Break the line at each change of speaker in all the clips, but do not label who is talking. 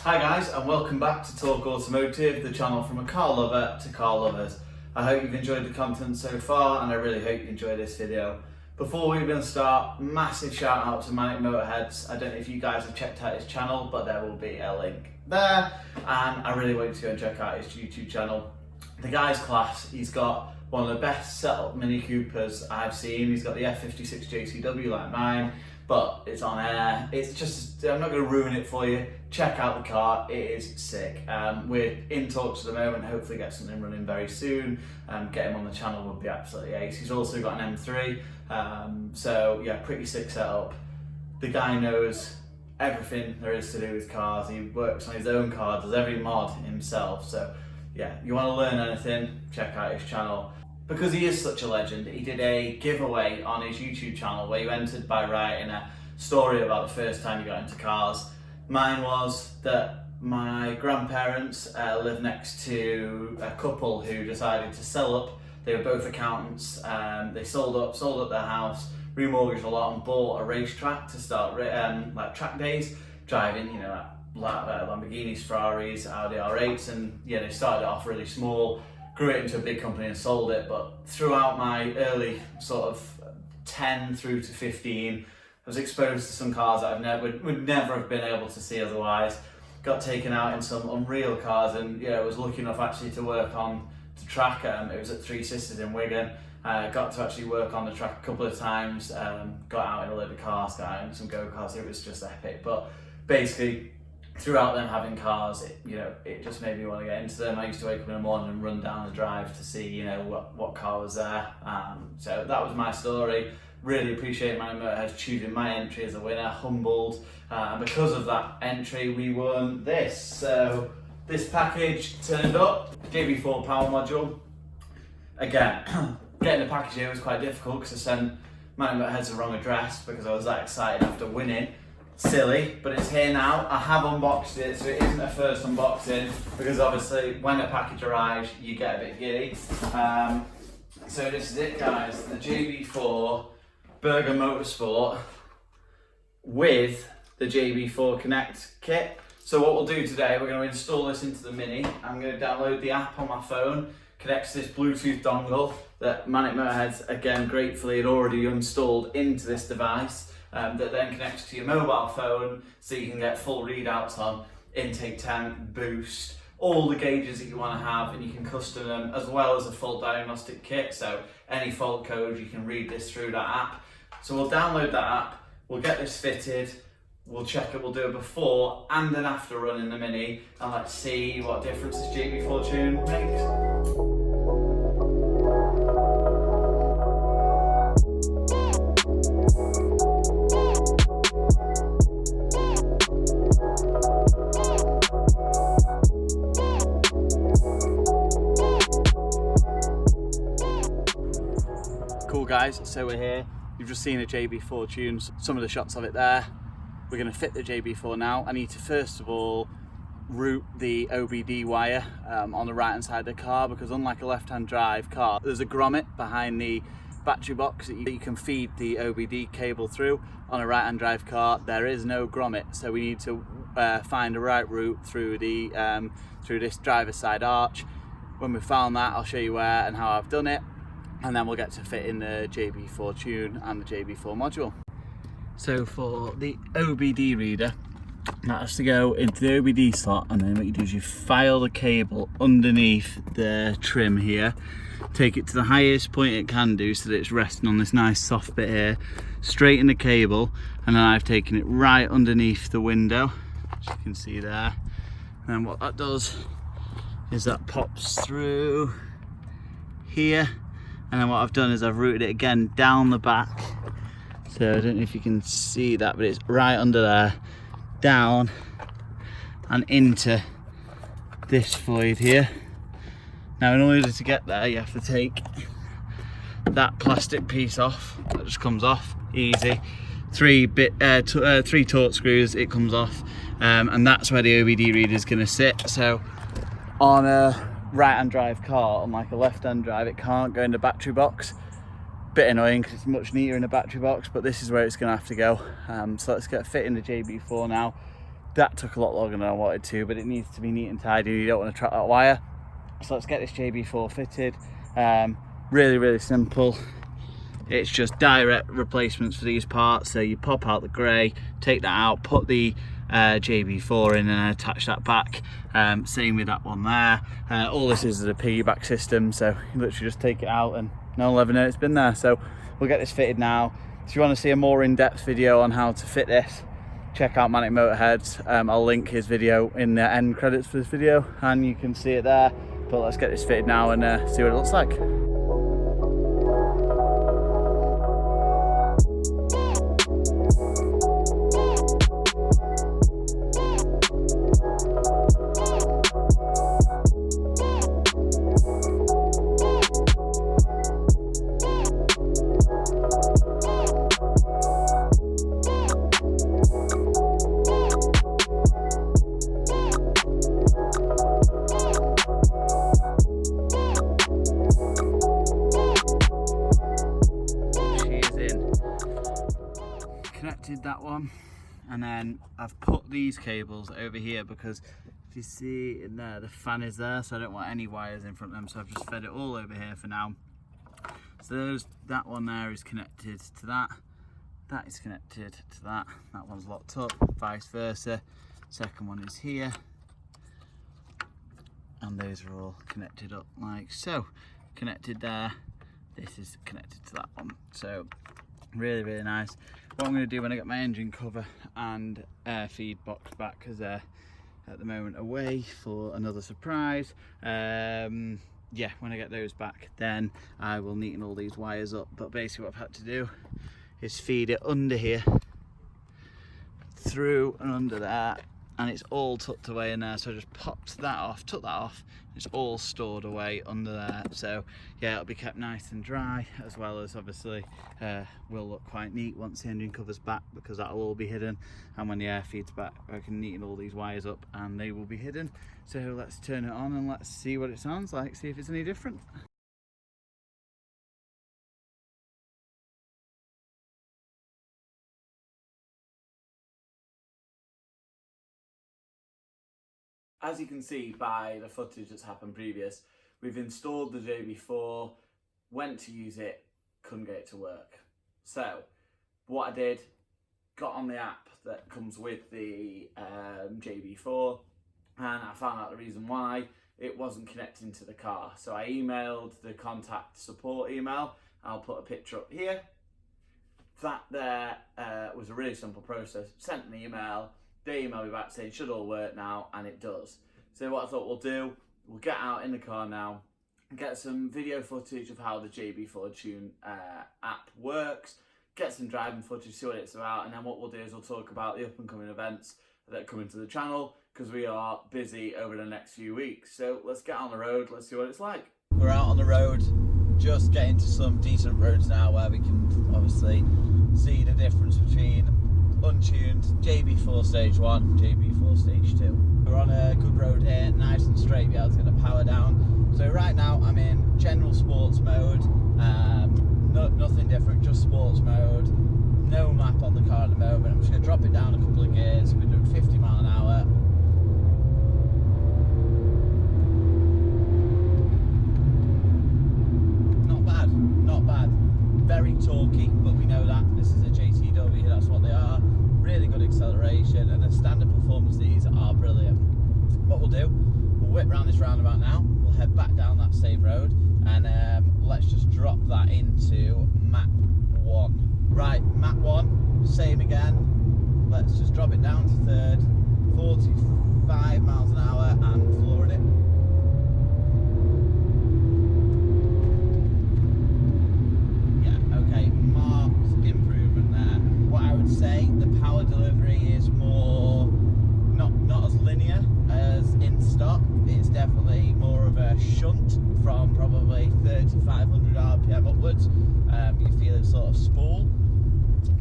Hi guys, and welcome back to Talk Automotive, the channel from a car lover to car lovers. I hope you've enjoyed the content so far, and I really hope you enjoyed this video. Before we even start, massive shout out to Manic Motorheads. I don't know if you guys have checked out his channel, but there will be a link there, and I really want you to go and check out his YouTube channel. The guy's class. He's got one of the best set up Mini Coopers I've seen. He's got the F56 JCW like mine, but it's on air. It's just, I'm not going to ruin it for you. Check out the car, it is sick. We're in talks at the moment, hopefully get something running very soon. Get him on the channel would be absolutely ace. He's also got an M3, so yeah, pretty sick setup. The guy knows everything there is to do with cars. He works on his own car, does every mod himself. So yeah, you want to learn anything, check out his channel. Because he is such a legend, he did a giveaway on his YouTube channel where you entered by writing a story about the first time you got into cars. Mine was that my grandparents live next to a couple who decided to sell up. They were both accountants. They sold up their house, remortgaged a lot, and bought a racetrack to start like track days, driving, you know, Lamborghinis, Ferraris, Audi R8s, and yeah, they started off really small, grew it into a big company and sold it. But throughout my early sort of 10 through to 15, I was exposed to some cars that I would never have been able to see otherwise. Got taken out in some unreal cars, and yeah, I was lucky enough actually to work on the track. It was at Three Sisters in Wigan. Got to actually work on the track a couple of times. Got out in a load of cars, got out in some go-karts. It was just epic. But basically, throughout them having cars, it just made me want to get into them. I used to wake up in the morning and run down the drive to see, you know, what car was there. So that was my story. Really appreciate Manic Motorheads choosing my entry as a winner, humbled. And because of that entry, we won this. So this package turned up, JB4 power module. Again, getting the package here was quite difficult because I sent Manic Motorheads the wrong address because I was that excited after winning. Silly, but it's here now. I have unboxed it, so it isn't a first unboxing because obviously when a package arrives, you get a bit giddy. So this is it, guys, the JB4 Burger Motorsport with the JB4 Connect kit. So what we'll do today, we're going to install this into the Mini. I'm going to download the app on my phone, connects this Bluetooth dongle that Manic Motorheads, again, gratefully had already installed into this device, that then connects to your mobile phone so you can get full readouts on intake temp, boost, all the gauges that you want to have, and you can custom them, as well as a full diagnostic kit. So any fault code, you can read this through that app. So we'll download that app, we'll get this fitted, we'll check it, we'll do a before and an after run in the Mini, and let's see what difference this JB4 tune makes. Cool guys, so we're here. You've just seen a JB4 tune, some of the shots of it there. We're going to fit the JB4 now. I need to first of all route the OBD wire on the right hand side of the car, because unlike a left hand drive car, there's a grommet behind the battery box that you can feed the OBD cable through. On a right hand drive car, there is no grommet, so we need to find a right route through the through this driver's side arch. When we found that, I'll show you where and how I've done it, and then we'll get to fit in the JB4 tune and the JB4 module. So for the OBD reader, that has to go into the OBD slot, and then what you do is you file the cable underneath the trim here, take it to the highest point it can do so that it's resting on this nice soft bit here, straighten the cable, and then I've taken it right underneath the window, as you can see there. And then what that does is that pops through here, and then what I've done is I've routed it again down the back. So I don't know if you can see that, but it's right under there, down and into this void here. Now in order to get there, you have to take that plastic piece off. That just comes off easy. Three torque screws, it comes off, and that's where the OBD reader is going to sit. So on a right-hand drive car, unlike a left-hand drive, it can't go in the battery box. Bit annoying because it's much neater in the battery box, but this is where it's going to have to go. So let's get fit in the JB4 now. That took a lot longer than I wanted to, but it needs to be neat and tidy. You don't want to track that wire. So let's get this JB4 fitted. Really simple. It's just direct replacements for these parts. So you pop out the grey, take that out, put the JB4 in and attach that back. Same with that one there. All this is a piggyback system, so you literally just take it out and no one will ever know it's been there. So we'll get this fitted now. If you want to see a more in-depth video on how to fit this, check out Manic Motorheads. I'll link his video in the end credits for this video and you can see it there. But let's get this fitted now and see what it looks like. Connected that one, and then I've put these cables over here because if you see in there, the fan is there, so I don't want any wires in front of them, so I've just fed it all over here for now. So that one there is connected to that, that is connected to that one's locked up, vice versa. Second one is here, and those are all connected up like so. Connected there, this is connected to that one, so really nice. What I'm going to do when I get my engine cover and air feed box back, because they're at the moment away for another surprise, yeah, when I get those back then I will neaten all these wires up. But basically what I've had to do is feed it under here, through and under there, and it's all tucked away in there. So I just popped that off, took that off, it's all stored away under there. So yeah, it'll be kept nice and dry, as well as obviously will look quite neat once the engine cover's back, because that'll all be hidden. And when the air feeds back, I can neaten all these wires up and they will be hidden. So let's turn it on and let's see what it sounds like, see if it's any different. As you can see by the footage that's happened previous, we've installed the JB4, went to use it, couldn't get it to work. So what I did, got on the app that comes with the JB4, and I found out the reason why it wasn't connecting to the car. So I emailed the contact support email. I'll put a picture up here. That there was a really simple process. Sent an email. They emailed me back saying should all work now, and it does. So what I thought we'll do, we'll get out in the car now, get some video footage of how the JB4 Tune app works, get some driving footage, see what it's about, and then what we'll do is we'll talk about the up and coming events that are coming to the channel, because we are busy over the next few weeks. So let's get on the road, let's see what it's like. We're out on the road, just getting to some decent roads now where we can obviously see the difference between untuned JB4 stage 1, JB4 stage 2. We're on a good road here, nice and straight, yeah, it's going to power down. So right now I'm in general sports mode, nothing different, just sports mode, no map on the car at the moment. I'm just going to drop it down a couple of gears, we're doing 50 mile an hour. Not bad, very torquey, but we know that this is a JTW, that's what they are. Really good acceleration, and the standard performance, these are brilliant. What we'll do, we'll whip round this roundabout now, we'll head back down that same road, and let's just drop that into map 1. Right, map 1, same again, let's just drop it down to third, 45 miles an hour and flooring it. Say the power delivery is more not as linear as in stock. It's definitely more of a shunt from probably 3500 RPM upwards. You're feeling sort of spool.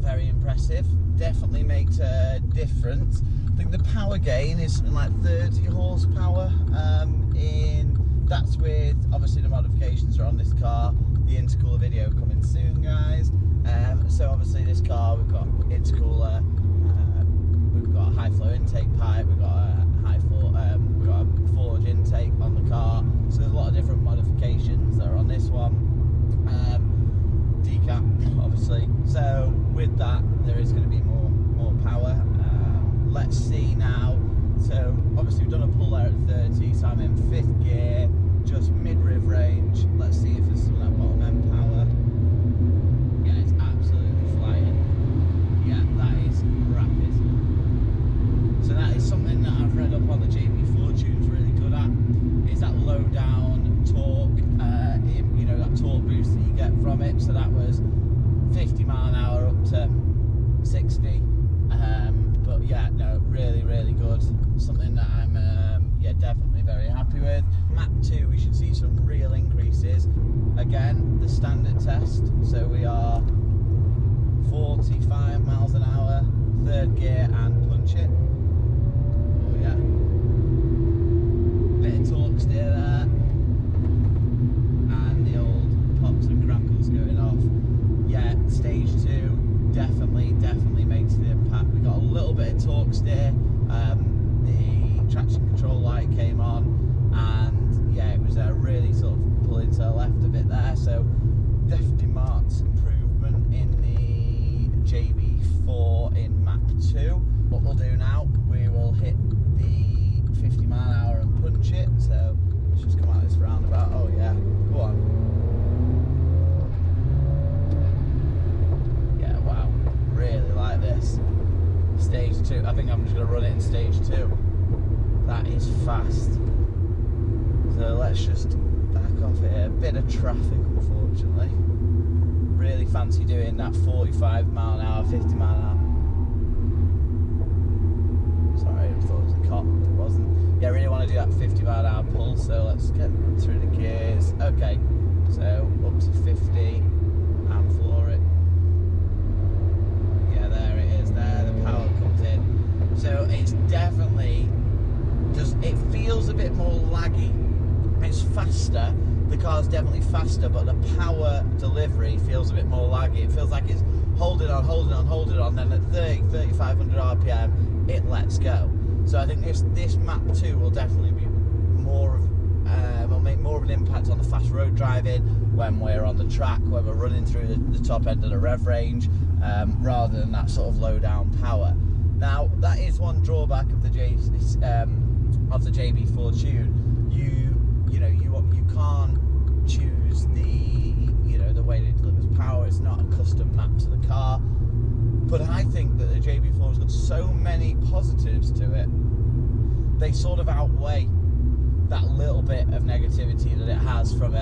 Very impressive. Definitely makes a difference. I think the power gain is something like 30 horsepower. That's with obviously the modifications are on this car. The intercooler video coming soon, guys. So obviously this car, we've got intercooler, we've got high flow intake pipe, we've got a we've got a forge intake on the car. So there's a lot of different modifications that are on this one. Decap, obviously. So with that, there is going to be more power. Let's see now. So obviously we've done a pull there at 30, so I'm in 5th gear, just mid-rev range. Let's see if there's some of that bottom end power. Yeah, it's absolutely flying. Yeah, that is rapid. So that is something that I've read up on the JB4 tune's really good at, is that low down torque, you know, that torque boost that you get from it. So that was 50 mile an hour up to 60. But yeah, no, really good. Something that I'm yeah, definitely very happy with. Map 2, we should see some real increases. Again, the standard test, so we are 45 miles an hour, 3rd gear and punch it. Oh yeah. Bit of torque steer there. And the old pops and crackles going off. Yeah, stage 2 definitely makes the impact. We got a little bit of torque steer. The traction control light came on, and yeah, it was really sort of pulling to the left a bit there. So definitely marked improvement in the JB4 in map 2. What we'll do now, we will hit the 50 mile an hour and punch it. So let's just come out this roundabout. Oh yeah, go on. Really like this. Stage 2, I think I'm just going to run it in stage 2. That is fast. So let's just back off here. A bit of traffic, unfortunately. Really fancy doing that 45 mile an hour, 50 mile an hour. Sorry, I thought it was a cop, but it wasn't. Yeah, I really want to do that 50 mile an hour pull, so let's get through the gears. Okay, so up to 50 and floor it. There it is there, the power comes in. So it's definitely, it feels a bit more laggy. It's faster, the car's definitely faster, but the power delivery feels a bit more laggy. It feels like it's holding on, then at 3,500 RPM, it lets go. So I think this map 2 will definitely be more of, will make more of an impact on the fast road driving when we're on the track, when we're running through the top end of the rev range, rather than that sort of low down power. Now that is one drawback of the JB4 tune. You can't choose the way that it delivers power. It's not a custom map to the car. But I think that the JB4 has got so many positives to it. They sort of outweigh that little bit of negativity that it has from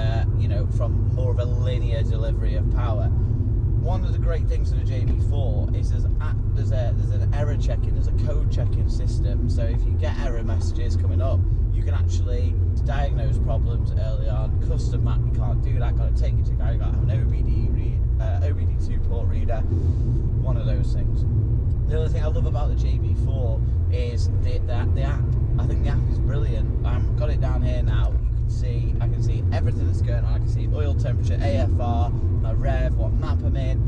from more of a linear delivery of power. One of the great things of the JB4 is there's an error checking, there's a code checking system. So if you get error messages coming up, you can actually diagnose problems early on. Custom map, you can't do that. Got to take it to guy. Got to have an OBD2 port reader. One of those things. The other thing I love about the JB4 is the app. I think the app is brilliant. I've got it down here now. I can see everything that's going on. I can see oil temperature, AFR, my rev, what map I'm in.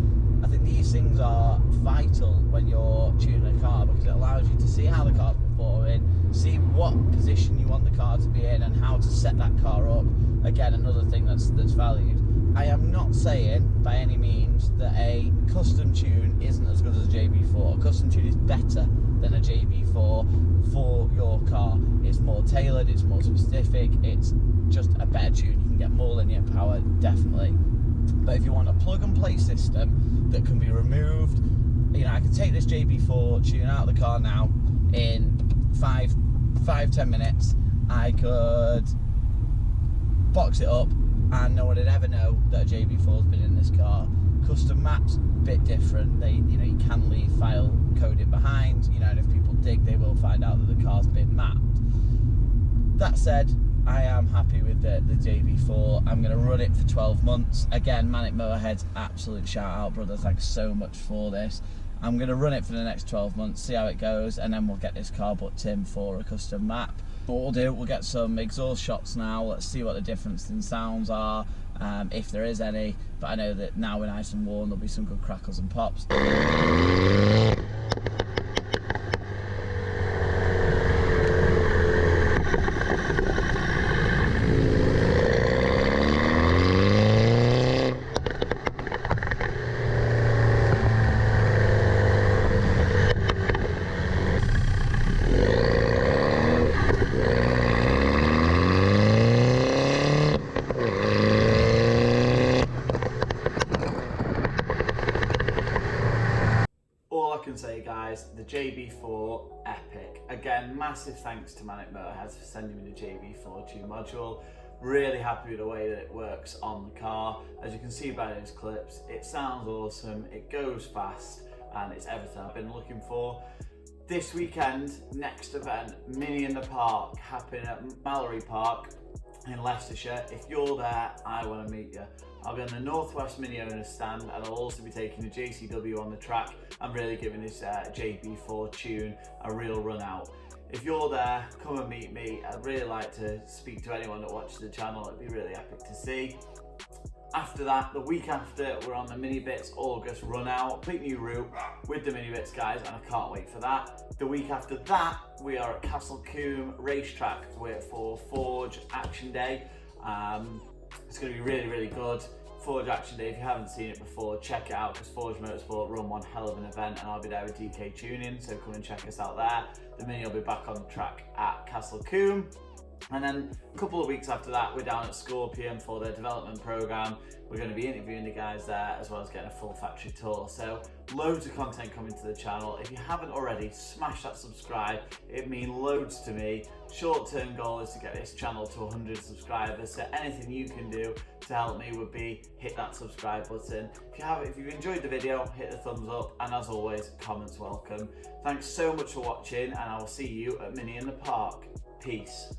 I think these things are vital when you're tuning a car, because it allows you to see how the car's performing, see what position you want the car to be in, and how to set that car up. Again, another thing that's valued. I am not saying by any means that a custom tune isn't as good as a JB4. A custom tune is better than a JB4 for your car. It's more tailored, it's more specific, it's just a better tune. You can get more linear power, definitely. But if you want a plug and play system that can be removed, I can take this JB4 tune out of the car now in 5-10 minutes. I could box it up and no one would ever know that a JB4's been in this car. Custom maps, a bit different. You can leave file coding behind, and if people dig, they will find out that the car's been mapped. That said, I am happy with the JB4. I'm going to run it for 12 months. Again, Manic Motorheads, absolute shout out, brother. Thanks so much for this. I'm going to run it for the next 12 months, see how it goes, and then we'll get this car booked in for a custom map. What we'll do, we'll get some exhaust shots now. Let's see what the difference in sounds are, if there is any. But I know that now we're nice and warm, there'll be some good crackles and pops. JB4 Epic. Again, massive thanks to Manic Motorheads for sending me the JB4 tune module. Really happy with the way that it works on the car. As you can see by those clips, it sounds awesome, it goes fast, and it's everything I've been looking for. This weekend, next event, Mini in the Park, happening at Mallory Park in Leicestershire. If you're there, I want to meet you. I'll be on the Northwest Mini Owners stand, and I'll also be taking the JCW on the track. I'm really giving this JB4 tune a real run out. If you're there, come and meet me. I'd really like to speak to anyone that watches the channel. It'd be really epic to see. After that, the week after, we're on the Bitz August Run Out, complete new route with the Bitz guys, and I can't wait for that. The week after that, we are at Castle Combe racetrack for Forge Action Day. It's going to be really, really good. Forge Action Day, if you haven't seen it before, check it out, because Forge Motorsport run one hell of an event, and I'll be there with DK Tuning, so come and check us out there. The Mini will be back on the track at Castle Combe. And then a couple of weeks after that, we're down at Scorpion for their development program. We're going to be interviewing the guys there, as well as getting a full factory tour. So loads of content coming to the channel. If you haven't already, smash that subscribe. It means loads to me. Short-term goal is to get this channel to 100 subscribers. So anything you can do to help me would be hit that subscribe button. If you've enjoyed the video, hit the thumbs up. And as always, comments welcome. Thanks so much for watching, and I will see you at Mini in the Park. Peace.